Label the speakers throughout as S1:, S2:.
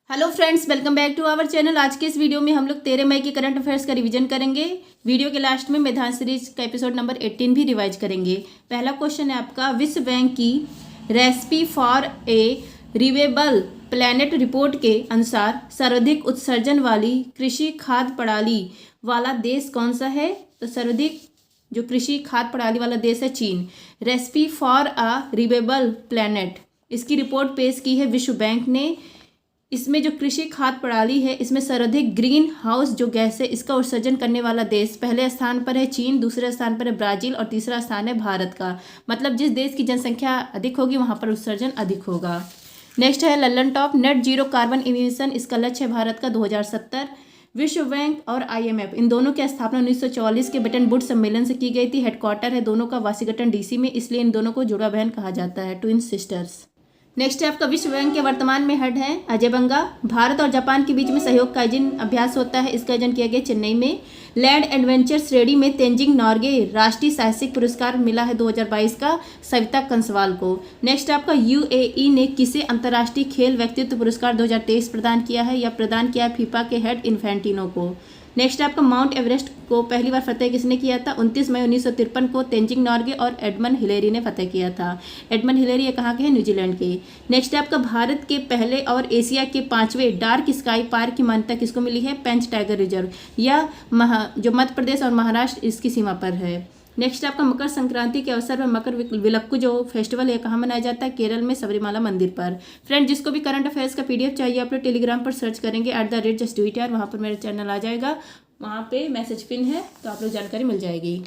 S1: Hello friends, welcome back to our channel. आज के इस वीडियो में हम लोग 13 मई के करंट अफेयर्स का रिवीजन करेंगे। वीडियो के लास्ट में मैदान सीरीज का एपिसोड नंबर 18 भी रिवाइज करेंगे। पहला क्वेश्चन है आपका, विश्व बैंक की recipe for a livable planet report के अनुसार सर्वाधिक उत्सर्जन वाली कृषि खाद्य प्रणाली वाला देश कौन सा है? तो सर्वाधिक जो कृषि खाद्य प्रणाली वाला देश है चीन। रेसिपी फॉर अ रिवेबल प्लैनेट, इसकी रिपोर्ट पेश की है विश्व बैंक ने। इसमें जो कृषि खाद्य प्रणाली है, इसमें सर्वाधिक ग्रीन हाउस जो गैस है इसका उत्सर्जन करने वाला देश पहले स्थान पर है चीन, दूसरे स्थान पर है ब्राजील और तीसरा स्थान है भारत का। मतलब जिस देश की जनसंख्या अधिक होगी वहां पर उत्सर्जन अधिक होगा। नेक्स्ट है Lallan top, net zero carbon emission, इसका लक्ष्य है भारत का 2070। विश्व बैंक और IMF इन दोनों की स्थापना 1944 के ब्रेटन वुड्स सम्मेलन से की गई थी। हेडक्वार्टर है दोनों का वाशिंगटन DC में, इसलिए इन दोनों को जुड़ा बहन कहा जाता है, ट्विन सिस्टर्स। नेक्स्ट है आपका, विश्व बैंक के वर्तमान में हेड हैं अजय बंगा। भारत और जापान के बीच में सहयोग का आयोजन अभ्यास होता है, इसका आयोजन किया गया चेन्नई में। लैंड एडवेंचर श्रेणी में तेंजिंग नॉर्गे राष्ट्रीय साहसिक पुरस्कार मिला है 2022 का सविता कंसवाल को। नेक्स्ट आपका, UAE ने किसे अंतर्राष्ट्रीय खेल व्यक्तित्व पुरस्कार 2023 प्रदान किया है? या प्रदान किया फीफा के हेड इन्फेंटिनो को। नेक्स्ट आपका, माउंट एवरेस्ट को पहली बार फतेह किसने किया था? 29 मई 1953 को तेंजिंग नॉर्गे और एडमंड हिलेरी ने फतेह किया था। एडमंड हिलेरी ये कहाँ के हैं? न्यूजीलैंड के। नेक्स्ट आपका, भारत के पहले और एशिया के 5वें डार्क स्काई पार्क की मान्यता किसको मिली है? पेंच टाइगर रिजर्व, या जो मध्य प्रदेश और महाराष्ट्र इसकी सीमा पर है। नेक्स्ट आपका, मकर संक्रांति के अवसर पर मकर विलक्कू जो फेस्टिवल है कहाँ मनाया जाता है? केरल में सबरीमाला मंदिर पर। फ्रेंड, जिसको भी करंट अफेयर्स का PDF चाहिए आप लोग टेलीग्राम पर सर्च करेंगे @justdoityar, वहाँ पर मेरा चैनल आ जाएगा, वहाँ पे मैसेज पिन है तो आप लोग जानकारी मिल जाएगी।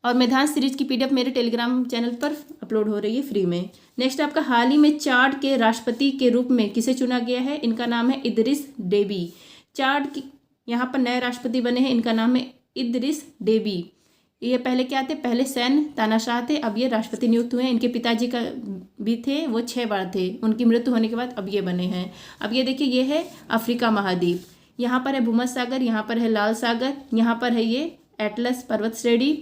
S1: और मैदान सीरीज की PDF मेरे टेलीग्राम चैनल पर अपलोड हो रही है फ्री में। नेक्स्ट आपका, हाल ही में चाड के राष्ट्रपति के रूप में किसे चुना गया है? इनका नाम है इदरिस डेबी। चाड की यहाँ पर नए राष्ट्रपति बने हैं, इनका नाम है इदरिस डेबी। ये पहले क्या थे? पहले सैन तानाशाह थे, अब ये राष्ट्रपति नियुक्त हुए हैं। इनके पिताजी का भी थे, वो 6 बार थे, उनकी मृत्यु होने के बाद अब ये बने हैं। अब ये देखिए, ये है अफ्रीका महाद्वीप, यहाँ पर है भूमध्य सागर, यहाँ पर है लाल सागर, यहाँ पर है ये एटलस पर्वत श्रेणी,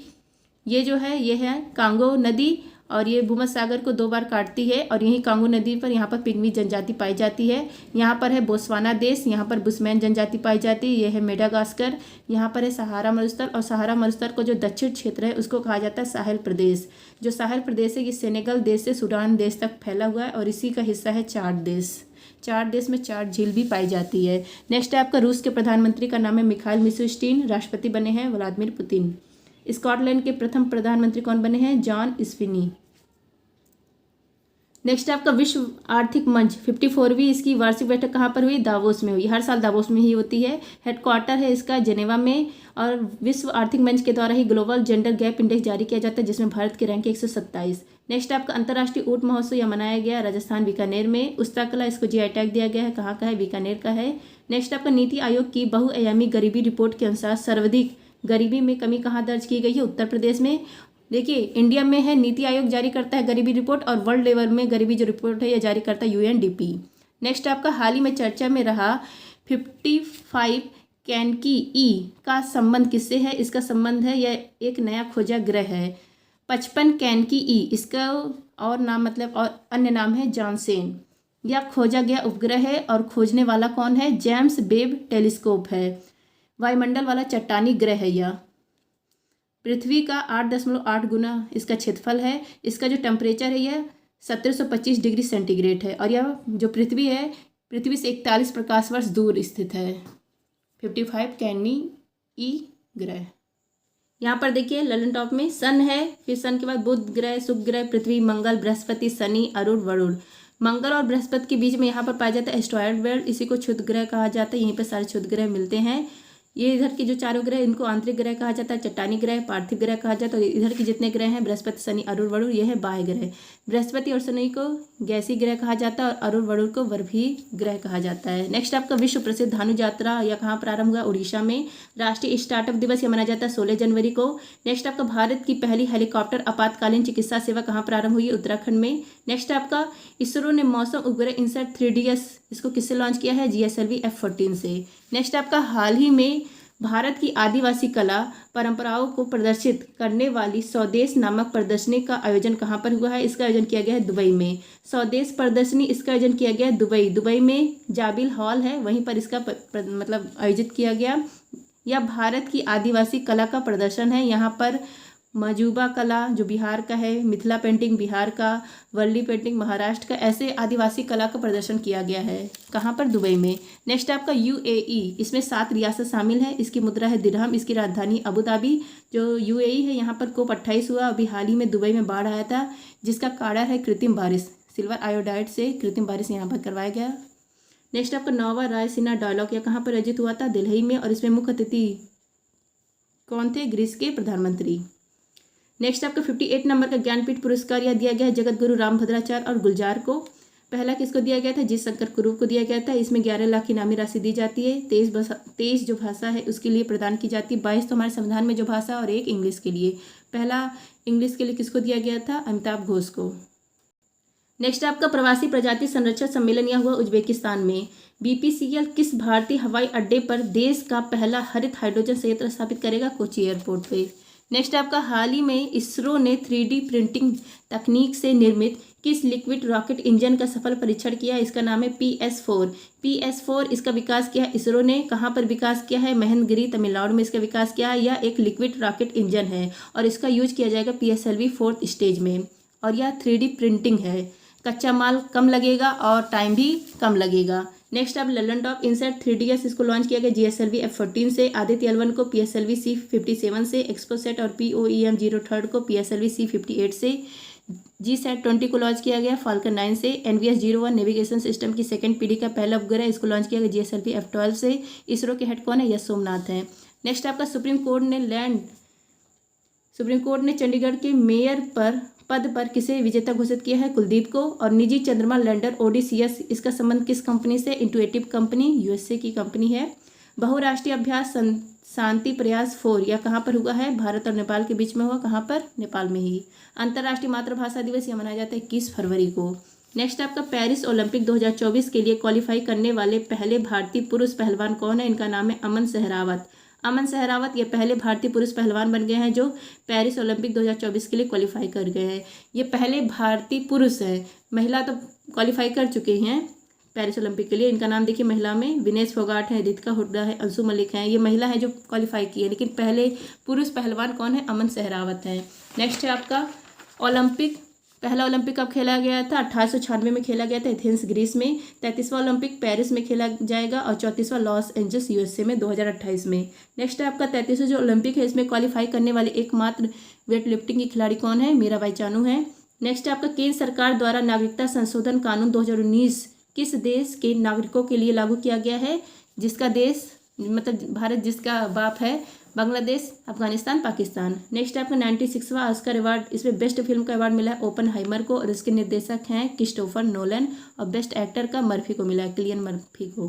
S1: ये जो है ये है कांगो नदी, और ये भूमध्य सागर को 2 बार काटती है। और यही कांगो नदी पर यहाँ पर पिग्मी जनजाति पाई जाती है। यहाँ पर है बोत्सवाना देश, यहाँ पर बुशमैन जनजाति पाई जाती है। ये है मेडागास्कर, यहाँ पर है सहारा मरुस्थल, और सहारा मरुस्थल को जो दक्षिण क्षेत्र है उसको कहा जाता है साहेल प्रदेश। जो साहेल प्रदेश है ये सेनेगल देश से सूडान देश तक फैला हुआ है, और इसी का हिस्सा है चाड देश। चाड देश में चाड झील भी पाई जाती है। नेक्स्ट है आपका, रूस के प्रधानमंत्री का नाम है मिखाइल मिशुस्टीन, राष्ट्रपति बने हैं व्लादिमीर पुतिन। स्कॉटलैंड के प्रथम प्रधानमंत्री कौन बने हैं? जॉन स्फिनी। नेक्स्ट आपका, विश्व आर्थिक मंच 54वीं इसकी वार्षिक बैठक कहाँ पर हुई? दावोस में हुई। हर साल दावोस में ही होती है। हेडक्वार्टर है इसका जेनेवा में, और विश्व आर्थिक मंच के द्वारा ही ग्लोबल जेंडर गैप इंडेक्स जारी किया जाता है, जिसमें भारत की रैंक 127। नेक्स्ट आपका, अंतर्राष्ट्रीय ऊंट महोत्सव यह मनाया गया राजस्थान बीकानेर में। उस्तराकला इसको GI टैग दिया गया है, कहाँ का है? बीकानेर का है। नेक्स्ट आपका, नीति आयोग की बहुआयामी गरीबी रिपोर्ट के अनुसार सर्वाधिक गरीबी में कमी कहाँ दर्ज की गई है? उत्तर प्रदेश में। देखिए, इंडिया में है नीति आयोग जारी करता है गरीबी रिपोर्ट, और वर्ल्ड लेवल में गरीबी जो रिपोर्ट है यह जारी करता है UNDP। नेक्स्ट आपका, हाल ही में चर्चा में रहा 55 कैनकी E का संबंध किससे है? इसका संबंध है, यह एक नया खोजा ग्रह है 55 कैनकी E, इसका और नाम मतलब और अन्य नाम है जॉनसेन। यह खोजा गया उपग्रह है, और खोजने वाला कौन है? जेम्स वेब टेलीस्कोप है। वायुमंडल वाला चट्टानी ग्रह है यह। पृथ्वी का 8.8 गुना इसका क्षेत्रफल है। इसका जो टेम्परेचर है यह 1725 डिग्री सेंटीग्रेड है, और यह जो पृथ्वी है पृथ्वी से 41 प्रकाश वर्ष दूर स्थित है। 55 कैनी E ग्रह। यहाँ पर देखिए ललन टॉप में सन है, फिर सन के बाद बुध ग्रह, शुक्र ग्रह, पृथ्वी, मंगल, बृहस्पति, शनि, अरुण, वरुण। मंगल और बृहस्पति के बीच में यहाँ पर पाया जाता है एस्ट्रॉयड बेल्ट, इसी को क्षुद्र ग्रह कहा जाता है। यहीं पर सारे क्षुद्र ग्रह मिलते हैं। ये इधर के जो चारों ग्रह इनको आंतरिक ग्रह कहा जाता है, चट्टानी ग्रह, पार्थिव ग्रह कहा जाता है। और इधर के जितने ग्रह हैं बृहस्पति, शनि, अरुण, वरुण, ये है बाह्य ग्रह। बृहस्पति और शनि को गैसी ग्रह कहा जाता है, और अरुण वरुण को वर्भी ग्रह कहा जाता है। नेक्स्ट आपका, विश्व प्रसिद्ध धानु यात्रा यह कहाँ प्रारंभ हुआ? उड़ीसा में। राष्ट्रीय स्टार्टअप दिवस यह मनाया जाता है 16 जनवरी को। नेक्स्ट आपका, भारत की पहली हेलीकॉप्टर आपातकालीन चिकित्सा सेवा कहाँ प्रारंभ हुई? उत्तराखंड में। नेक्स्ट आपका, इसरो ने मौसम उपग्रह INSAT 3DS इसको किससे लॉन्च किया है? GSLV F-14 से। नेक्स्ट आपका, हाल ही में भारत की आदिवासी कला परंपराओं को प्रदर्शित करने वाली स्वदेश नामक प्रदर्शनी का आयोजन कहाँ पर हुआ है? इसका आयोजन किया गया है दुबई में। स्वदेश प्रदर्शनी इसका आयोजन किया गया है दुबई में जाबिल हॉल है, वहीं पर इसका मतलब आयोजित किया गया। यह भारत की आदिवासी कला का प्रदर्शन है। यहाँ पर मजूबा कला जो बिहार का है, मिथिला पेंटिंग बिहार का, वर्ली पेंटिंग महाराष्ट्र का, ऐसे आदिवासी कला का प्रदर्शन किया गया है। कहाँ पर? दुबई में। नेक्स्ट आपका यूएई, इसमें 7 रियासत शामिल है। इसकी मुद्रा है दिरहम, इसकी राजधानी अबू धाबी। जो यूएई है यहाँ पर COP28 हुआ। अभी हाल ही में दुबई में बाढ़ आया था, जिसका कारण है कृत्रिम बारिश, सिल्वर आयोडाइड से कृत्रिम बारिश यहाँ पर करवाया गया। नेक्स्ट आपका 9वां रायसीना डायलॉग, यह कहाँ पर आयोजित हुआ था? दिल्ली में, और इसमें मुख्य अतिथि कौन थे? ग्रीस के प्रधानमंत्री। नेक्स्ट आपका 58 नंबर का ज्ञानपीठ पुरस्कार यह दिया गया है जगत गुरु रामभद्राचार्य और गुलजार को। पहला किसको दिया गया था? जी शंकर कुरूप को दिया गया था। इसमें 11 लाख की इनामी राशि दी जाती है। 23 जो भाषा है उसके लिए प्रदान की जाती है। 22 तो हमारे संविधान में जो भाषा, और 1 इंग्लिश के लिए। पहला इंग्लिश के लिए किसको दिया गया था? अमिताभ घोष को। नेक्स्ट आपका प्रवासी प्रजाति संरक्षण सम्मेलन यह हुआ उज्बेकिस्तान में। BPCL किस भारतीय हवाई अड्डे पर देश का पहला हरित हाइड्रोजन संयंत्र स्थापित करेगा? कोची एयरपोर्ट पे। नेक्स्ट आपका हाल ही में इसरो ने 3D प्रिंटिंग तकनीक से निर्मित किस लिक्विड रॉकेट इंजन का सफल परीक्षण किया? इसका नाम है PS4। इसका विकास किया है इसरो ने। कहाँ पर विकास किया है? महेंद्रगिरी तमिलनाडु में इसका विकास किया है। यह एक लिक्विड रॉकेट इंजन है और इसका यूज किया जाएगा PSLV 4th स्टेज में। और यह 3D प्रिंटिंग है, कच्चा माल कम लगेगा और टाइम भी कम लगेगा। नेक्स्ट अब लैंडरटॉप इनसेट 3DS, इसको लॉन्च किया गया GSLV F14 से। आदित्य L1 को PSLV C57 से। एक्सपोसेट और POEM 03 को PSLV C58 से। GSAT-20 को लॉन्च किया गया फाल्कन 9 से। NVS 01 नेविगेशन सिस्टम की 2nd पीढ़ी का पहला उपग्रह, इसको लॉन्च किया गया GSLV F12 से। इसरो के हेड कौन है? यश सोमनाथ हैं। नेक्स्ट आपका सुप्रीम कोर्ट ने चंडीगढ़ के मेयर पद पर किसे विजेता घोषित किया है? कुलदीप को। और निजी चंद्रमा लैंडर ODCS, इसका संबंध किस कंपनी से? इंटुएटिव कंपनी, USA की कंपनी है। बहुराष्ट्रीय अभ्यास शांति प्रयास 4 यह कहाँ पर हुआ है? भारत और नेपाल के बीच में हुआ। कहाँ पर? नेपाल में ही। अंतर्राष्ट्रीय मातृभाषा दिवस यह मनाया जाता है 21 फरवरी को। नेक्स्ट आपका पेरिस ओलंपिक 2024 के लिए क्वालिफाई करने वाले पहले भारतीय पुरुष पहलवान कौन है? इनका नाम है अमन सहरावत। ये पहले भारतीय पुरुष पहलवान बन गए हैं जो पेरिस ओलंपिक 2024 के लिए क्वालिफाई कर गए हैं। ये पहले भारतीय पुरुष हैं, महिला तो क्वालिफाई कर चुके हैं पेरिस ओलंपिक के लिए। इनका नाम देखिए, महिला में विनेश फोगाट है, रितिका हुड्डा है, अंशु मलिक हैं। ये महिला है जो क्वालिफाई की है, लेकिन पहले पुरुष पहलवान कौन है? अमन सहरावत हैं। नेक्स्ट है आपका ओलंपिक। पहला ओलंपिक कब खेला गया था? 1896 में खेला गया था एथेंस ग्रीस में। 33वां ओलंपिक पेरिस में खेला जाएगा और 34वां लॉस एंजल्स USA में 2028 में। नेक्स्ट है आपका 33वां जो ओलंपिक है, इसमें क्वालिफाई करने वाले एकमात्र वेट लिफ्टिंग की खिलाड़ी कौन है? मीराबाई चानू है। नेक्स्ट है आपका केंद्र सरकार द्वारा नागरिकता संशोधन कानून 2019 किस देश के नागरिकों के लिए लागू किया गया है? जिसका देश मतलब भारत जिसका बाप है, बांग्लादेश, अफगानिस्तान, पाकिस्तान। नेक्स्ट आपका 96वां ऑस्कर अवार्ड, इसमें बेस्ट फिल्म का अवार्ड मिला है ओपनहाइमर को और इसके निर्देशक हैं क्रिस्टोफर नोलन। और बेस्ट एक्टर का मर्फी को मिला है, किलियन मर्फी को।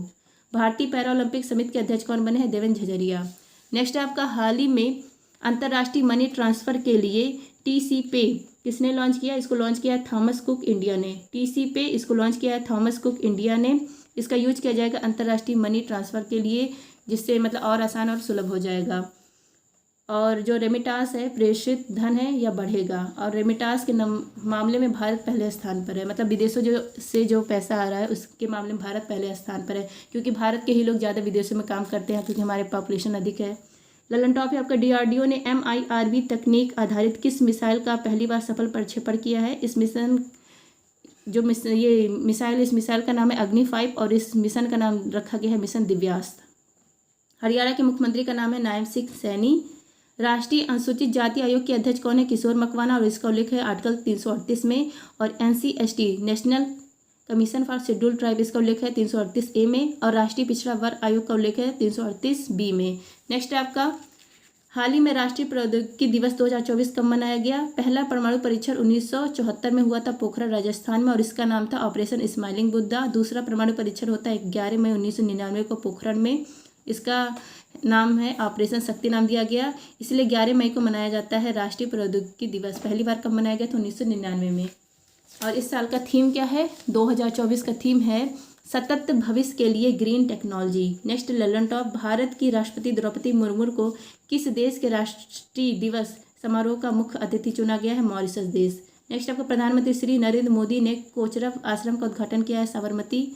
S1: भारतीय पैरा ओलंपिक समिति के अध्यक्ष कौन बने हैं? देवेंद्र झझरिया। नेक्स्ट आपका हाल ही में अंतर्राष्ट्रीय मनी ट्रांसफर के लिए TCPay किसने लॉन्च किया? इसको लॉन्च किया है थॉमस कुक इंडिया ने। TCPay इसको लॉन्च किया है थॉमस कुक इंडिया ने। इसका यूज किया जाएगा अंतर्राष्ट्रीय मनी ट्रांसफ़र के लिए, जिससे मतलब और आसान और सुलभ हो जाएगा। और जो रेमिटास है, प्रेषित धन है, यह बढ़ेगा। और रेमिटास के मामले में भारत पहले स्थान पर है, मतलब विदेशों से जो पैसा आ रहा है उसके मामले में भारत पहले स्थान पर है, क्योंकि भारत के ही लोग ज़्यादा विदेशों में काम करते हैं, क्योंकि हमारे पॉपुलेशन अधिक है। ललन टॉप है आपका DRDO ने MIRV तकनीक आधारित किस मिसाइल का पहली बार सफल प्रक्षेपण किया है? इस मिशन इस मिसाइल का नाम है अग्नि 5 और इस मिशन का नाम रखा गया है मिशन दिव्यास्त्र। हरियाणा के मुख्यमंत्री का नाम है नायब सिंह सैनी। राष्ट्रीय अनुसूचित जाति आयोग के अध्यक्ष कौन है? किशोर मकवाना और इसका उल्लेख है आर्टिकल 338 में। और NCST national commission for scheduled tribe, इसका उल्लेख है 338A में। और राष्ट्रीय पिछड़ा वर्ग आयोग का उल्लेख है 338B में। नेक्स्ट है आपका हाल ही में राष्ट्रीय प्रौद्योगिकी दिवस 2024 कब मनाया गया? पहला परमाणु परीक्षण 1974 में हुआ था पोखरण राजस्थान में और इसका नाम था ऑपरेशन स्माइलिंग बुद्धा। दूसरा परमाणु परीक्षण होता है 11 मई 1999 को पोखरण में, इसका नाम है ऑपरेशन शक्ति नाम दिया गया, इसलिए 11 मई को मनाया जाता है राष्ट्रीय प्रौद्योगिकी दिवस। पहली बार कब मनाया गया था? 1999 में। और इस साल का थीम क्या है? 2024 का थीम है सतत भविष्य के लिए green technology. Next Lalan top, Bharat की राष्ट्रपति द्रौपदी मुर्मू को किस देश के राष्ट्रीय दिवस समारोह का मुख्य अतिथि चुना गया है? मॉरिशस देश। नेक्स्ट आपका, प्रधानमंत्री श्री नरेंद्र मोदी ने कोचरब आश्रम का उद्घाटन किया है साबरमती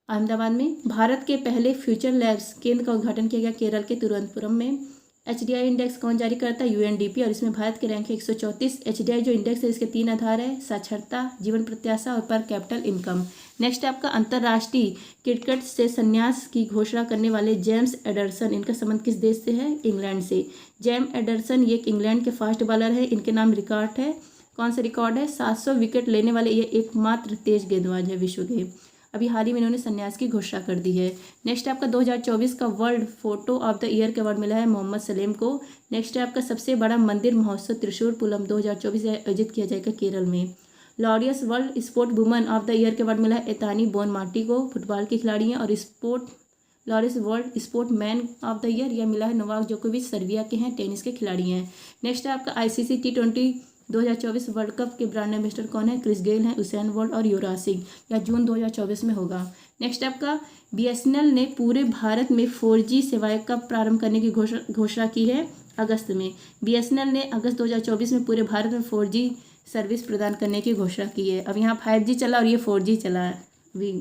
S1: अहमदाबाद में। भारत के पहले फ्यूचर लैब्स केंद्र का उद्घाटन किया गया केरल के तिरुवनंतपुरम में। HDI इंडेक्स कौन जारी करता है? UNDP, और इसमें भारत के रैंक है 134। HDI जो इंडेक्स है इसके 3 आधार है, साक्षरता, जीवन प्रत्याशा और पर कैपिटल इनकम। नेक्स्ट आपका, अंतर्राष्ट्रीय क्रिकेट से संन्यास की घोषणा करने वाले जेम्स एंडरसन, इनका संबंध किस देश से है? इंग्लैंड से। जेम्स एंडरसन ये एक इंग्लैंड के फास्ट बॉलर है, इनके नाम रिकॉर्ड है। कौन सा रिकॉर्ड है? 700 विकेट लेने वाले ये एकमात्र तेज गेंदबाज है विश्व के। अभी हाल ही में इन्होंने संन्यास की घोषणा कर दी है। नेक्स्ट आपका 2024 का world photo of the year का अवार्ड मिला है मोहम्मद सलेम को। नेक्स्ट आपका, सबसे बड़ा मंदिर महोत्सव त्रिशूर पुलम 2024 आयोजित किया जाएगा केरल में। Laureus world sport woman of the year का अवार्ड मिला है एतानी बोनमाटी को, फुटबॉल की खिलाड़ी हैं। और Laureus world sport man of the year यह मिला है नोवाक जोकोविच, सर्बिया के हैं, टेनिस के खिलाड़ी हैं। नेक्स्ट आपका, ICC T20 2024 वर्ल्ड कप के ब्रांड एम्बेसडर कौन है? क्रिस गेल हैं, उसेन बोल्ट और युवराज सिंह। यह जून 2024 में होगा। नेक्स्ट आपका, BSNL ने पूरे भारत में 4G सेवाएं कब प्रारंभ करने की घोषणा की है? अगस्त में। BSNL ने अगस्त 2024 में पूरे भारत में 4G सर्विस प्रदान करने की घोषणा की है। अब यहाँ 5G चला और ये 4G चला अभी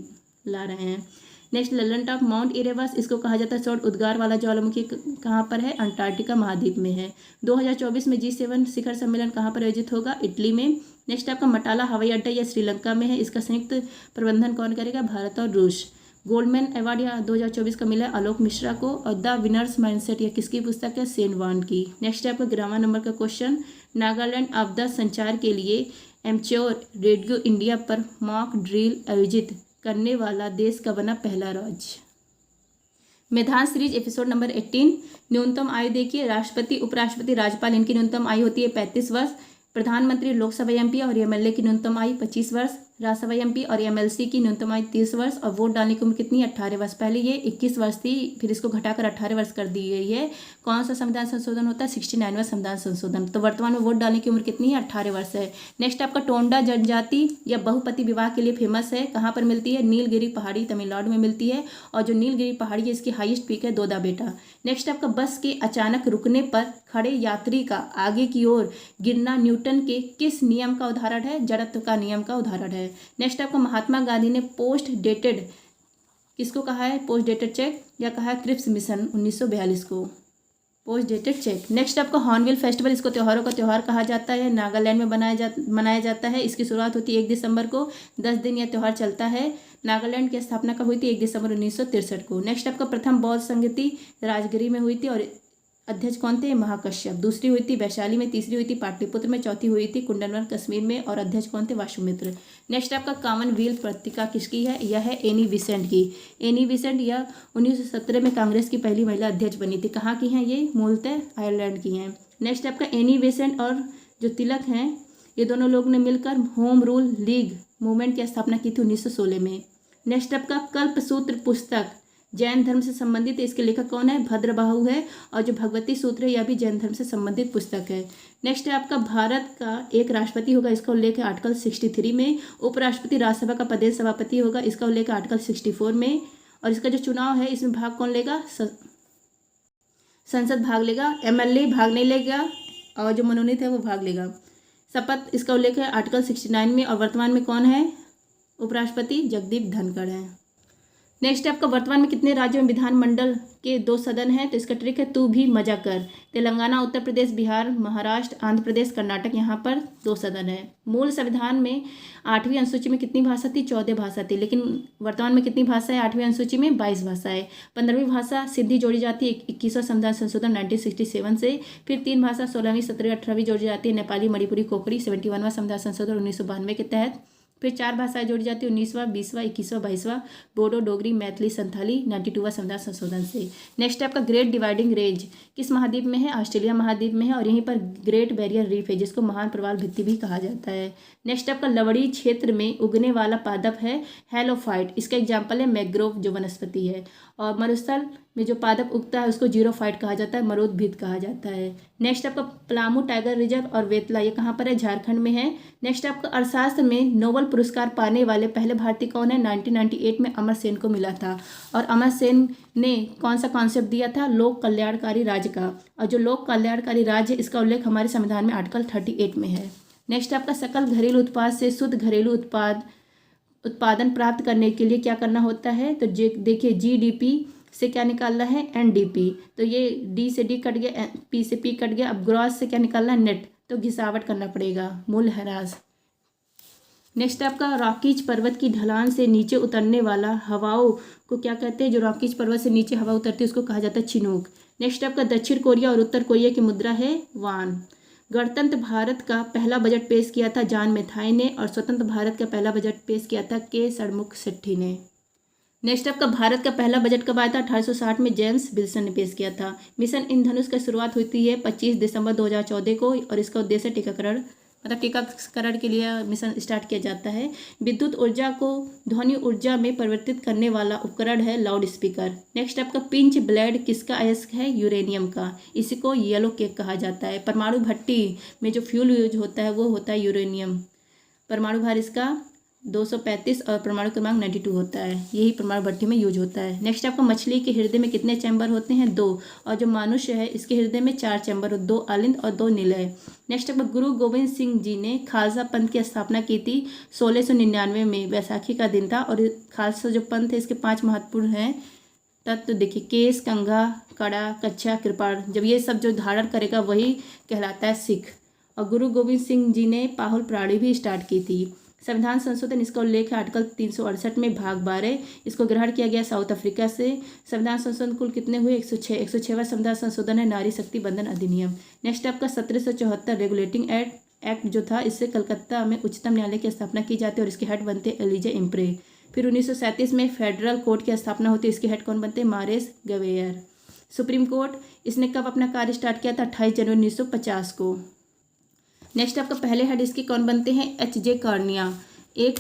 S1: ला रहे हैं। Next Lalan top, mount Erebus, इसको कहा जाता है सौर उद्गार वाला ज्वालामुखी, कहाँ पर है? अंटार्कटिका महाद्वीप में है। 2024 में G7 शिखर सम्मेलन कहाँ पर आयोजित होगा? इटली में। नेक्स्ट आपका, मटाला हवाई अड्डा यह श्रीलंका में है, इसका संयुक्त प्रबंधन कौन करेगा? भारत और रूस। गोल्डमैन अवार्ड यह 2024 का मिला आलोक मिश्रा को। और द विनर्स माइंडसेट यह किसकी पुस्तक है? सेन वान की। नेक्स्ट आपका ग्रामर नंबर का क्वेश्चन, नागालैंड आपदा संचार के लिए एमच्योर रेडियो इंडिया पर मॉक ड्रिल आयोजित करने वाला देश का बना पहला राज्य। मेधान सीरीज एपिसोड नंबर 18। न्यूनतम आयु देखिए, राष्ट्रपति, उपराष्ट्रपति, राज्यपाल, इनकी न्यूनतम आयु होती है 35 वर्ष। प्रधानमंत्री, लोकसभा MP और MLA की न्यूनतम आयु 25 वर्ष। राज्यसभा MP और MLC की न्यूनतम आयु 30 वर्ष। और वोट डालने की उम्र कितनी? 18 वर्ष। पहले ये 21 वर्ष थी, फिर इसको घटाकर 18 वर्ष कर दी गई है। कौन सा संविधान संशोधन होता है? 69वां संविधान संशोधन। तो वर्तमान में वोट डालने की उम्र कितनी है? 18 वर्ष है। नेक्स्ट आपका, टोंडा जनजाति या बहुपति विवाह के लिए फेमस है, कहाँ पर मिलती है? नीलगिरी पहाड़ी, तमिलनाडु में मिलती है। और जो नीलगिरी पहाड़ी है इसकी हाईएस्ट पीक है दोदा बेटा। नेक्स्ट आपका, बस के अचानक रुकने पर खड़े यात्री का आगे की ओर गिरना न्यूटन के किस नियम का उदाहरण है? जड़त्व का नियम का उदाहरण है। नेक्स्ट आपका, महात्मा गांधी ने पोस्ट डेटेड किसको कहा है? पोस्ट डेटेड चेक या कहा है क्रिप्स मिशन 1942 को पोस्ट डेटेड चेक। नेक्स्ट आपका, हॉर्नबिल फेस्टिवल, इसको त्योहारों का त्यौहार कहा जाता है, नागालैंड में मनाया जाता है। इसकी शुरुआत होती है 1 दिसंबर को, 10 दिन यह त्यौहार चलता है। नागालैंड की स्थापना कब हुई थी? 1 दिसंबर 1963 को। नेक्स्ट आपका, प्रथम बौद्ध संगति राजगिरी में हुई थी और अध्यक्ष कौन थे? महाकश्यप। दूसरी हुई थी वैशाली में, तीसरी हुई थी पाटलिपुत्र में, चौथी हुई थी कुंडलवन कश्मीर में, और अध्यक्ष कौन थे? वासुमित्र। नेक्स्ट आपका, कॉमनवेल्थ पत्रिका किसकी है? यह है एनी बेसेंट की। एनी बेसेंट यह 1917 में कांग्रेस की पहली महिला अध्यक्ष बनी थी। कहाँ की हैं ये? मूलतः आयरलैंड की हैं। नेक्स्ट आपका, एनी बेसेंट और जो तिलक हैं ये दोनों लोग ने मिलकर होम रूल लीग मूवमेंट की स्थापना की थी 1916 में। नेक्स्ट आपका, कल्पसूत्र पुस्तक जैन धर्म से संबंधित है, इसके लेखक कौन है? भद्रबाहु है। और जो भगवती सूत्र है यह भी जैन धर्म से संबंधित पुस्तक है। नेक्स्ट है आपका, भारत का एक राष्ट्रपति होगा, इसका उल्लेख है आर्टिकल 63 में। उपराष्ट्रपति राज्यसभा का प्रदेश सभापति होगा, इसका उल्लेख है आर्टिकल 64 में। और इसका जो चुनाव है इसमें भाग कौन लेगा? संसद भाग लेगा, MLA भाग नहीं लेगा, और जो मनोनीत है वो भाग लेगा। शपथ, इसका उल्लेख है आर्टिकल 69 में। और वर्तमान में कौन है? उपराष्ट्रपति जगदीप धनखड़ है। नेक्स्ट आपका, वर्तमान में कितने राज्यों में विधानमंडल के 2 सदन हैं? तो इसका ट्रिक है तू भी मजा कर। तेलंगाना, उत्तर प्रदेश, बिहार, महाराष्ट्र, आंध्र प्रदेश, कर्नाटक, यहाँ पर 2 सदन है। मूल संविधान में 8वीं अनुसूची में कितनी भाषा थी? 14 भाषा थी। लेकिन वर्तमान में कितनी भाषा है 8वीं अनुसूची में? 22 भाषा है। 15वीं भाषा सिंधी जोड़ी जाती है 21वां संविधान संशोधन 1967 से। फिर 3 भाषा 16वीं, 17वीं, 18वीं जोड़ी जाती है नेपाली, मणिपुरी, कोकड़ी 71वां संविधान संशोधन 1992 के तहत। फिर 4 भाषाएं जोड़ी जाती है 19वां, 20वां, 21वां, 22वां, बोडो, डोगरी, मैथिली, संथाली 92वां संविधान संशोधन से। नेक्स्ट आपका, ग्रेट डिवाइडिंग रेंज किस महाद्वीप में है? ऑस्ट्रेलिया महाद्वीप में है। और यहीं पर ग्रेट बैरियर रीफ है जिसको महान प्रवाल भित्ति भी कहा जाता है। नेक्स्ट आपका, लवड़ी क्षेत्र में उगने वाला पादप है हेलोफाइट, इसका एग्जाम्पल है मैंग्रोव जो वनस्पति है। और मरुस्थल में जो पादप उगता है उसको जीरोफाइट कहा जाता है, मरोदभिद कहा जाता है। नेक्स्ट आपका पलामू टाइगर रिजर्व और वेतला, ये कहाँ पर है? झारखंड में है। नेक्स्ट आपका अर्थशास्त्र में नोबेल पुरस्कार पाने वाले पहले भारतीय कौन है? 1998 में अमर सेन को मिला था। और अमर सेन ने कौन सा कॉन्सेप्ट दिया था? लोक कल्याणकारी राज्य का। और जो लोक कल्याणकारी राज्य, इसका उल्लेख हमारे संविधान में आर्टिकल 38 में है। नेक्स्ट आपका सकल घरेलू उत्पाद से शुद्ध घरेलू उत्पादन प्राप्त करने के लिए क्या करना होता है? तो देखिए, जीडीपी से क्या निकालना है? एनडीपी। तो ये डी से डी कट गया, पी से पी कट गया। अब ग्रॉस से क्या निकालना है? नेट। तो घिसावट करना पड़ेगा, मूल्यह्रास। नेक्स्ट आपका रॉकीज पर्वत की ढलान से नीचे उतरने वाला हवाओं को क्या कहते हैं? जो रॉकीज पर्वत से नीचे हवा उतरती है उसको कहा जाता है चिनूक। नेक्स्ट आपका दक्षिण कोरिया और उत्तर कोरिया की मुद्रा है वान। गणतंत्र भारत का पहला बजट पेश किया था जॉन मेथाई ने, और स्वतंत्र भारत का पहला बजट पेश किया था के षणमुख सेट्टी ने। नेक्स्ट आपका भारत का पहला बजट कब आया था? 1860 में जेम्स विल्सन ने पेश किया था। मिशन इंद्रधनुष की शुरुआत होती है 25 दिसंबर 2014 को, और इसका उद्देश्य टीकाकरण के लिए मिशन स्टार्ट किया जाता है। विद्युत ऊर्जा को ध्वनि ऊर्जा में परिवर्तित करने वाला उपकरण है लाउड स्पीकर। नेक्स्ट आपका पिंच ब्लेड किसका अयस्क है? यूरेनियम का। इसी को येलो केक कहा जाता है। परमाणु भट्टी में जो फ्यूल यूज होता है वो होता है यूरेनियम। परमाणु भार इसका 235 और परमाणु क्रमांक 92 होता है। यही परमाणु भट्टी में यूज होता है। नेक्स्ट आपका मछली के हृदय में कितने चैम्बर होते हैं? 2। और जो मनुष्य है इसके हृदय में 4 चैम्बर, 2 अलिंद और 2 निलय। नेक्स्ट आपका गुरु गोविंद सिंह जी ने खालसा पंथ की स्थापना की थी 1699 में, वैसाखी का दिन था। और खालसा जो पंथ है इसके 5 महत्वपूर्ण हैं तत्व। देखिए, केस, कंघा, कड़ा, कच्छा, कृपाण। जब ये सब जो धारण करेगा वही कहलाता है सिख। और गुरु गोविंद सिंह जी ने पाहुल प्रणाली भी स्टार्ट की थी। संविधान संशोधन, इसका उल्लेख है आर्टिकल 368 में भाग 12। इसको ग्रहण किया गया साउथ अफ्रीका से। संविधान संशोधन कुल कितने हुए? 106वां संविधान संशोधन है नारी शक्ति बंधन अधिनियम। नेक्स्ट आपका 1774 रेगुलेटिंग एक्ट जो था, इससे कलकत्ता में उच्चतम न्यायालय की स्थापना की जाती है और इसके हेड बनते एलिजा इम्प्रे। फिर 1937 में फेडरल कोर्ट की स्थापना होती है, इसके हेड कौन बनते? मारेस गवेयर। सुप्रीम कोर्ट, इसने कब अपना कार्य स्टार्ट किया था? 28 जनवरी 1950 को। नेक्स्ट आपका पहले हेड इसके कौन बनते हैं? एच.जे. कर्निया, एक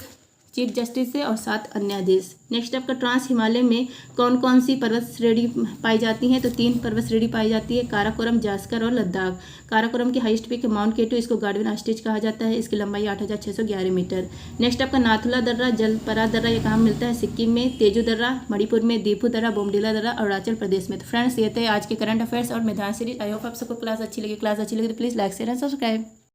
S1: चीफ जस्टिस है और 7 अन्याधीश। नेक्स्ट आपका ट्रांस हिमालय में कौन कौन सी पर्वत श्रेणी पाई जाती हैं? तो 3 पर्वत श्रेणी पाई जाती है, काराकोरम, जास्कर और लद्दाख। काराकोरम की हाईएस्ट पीक माउंट केटू, इसको गार्डवन ऑस्ट्रिच कहा जाता है। इसकी लंबाई 8611 मीटर। नेक्स्ट आपका नाथुला दर्रा, जलपरा दर्रा, ये कहाँ मिलता है? सिक्किम में। तेजू दर्रा मणिपुर में, दीपू दर्रा, बोमडीला दर्रा अरुणाचल प्रदेश में। तो फ्रेंड्स, ये थे आज के करंट अफेयर्स और मैदान सीरीज। आई होप आप सबको क्लास अच्छी लगी तो please like share and subscribe.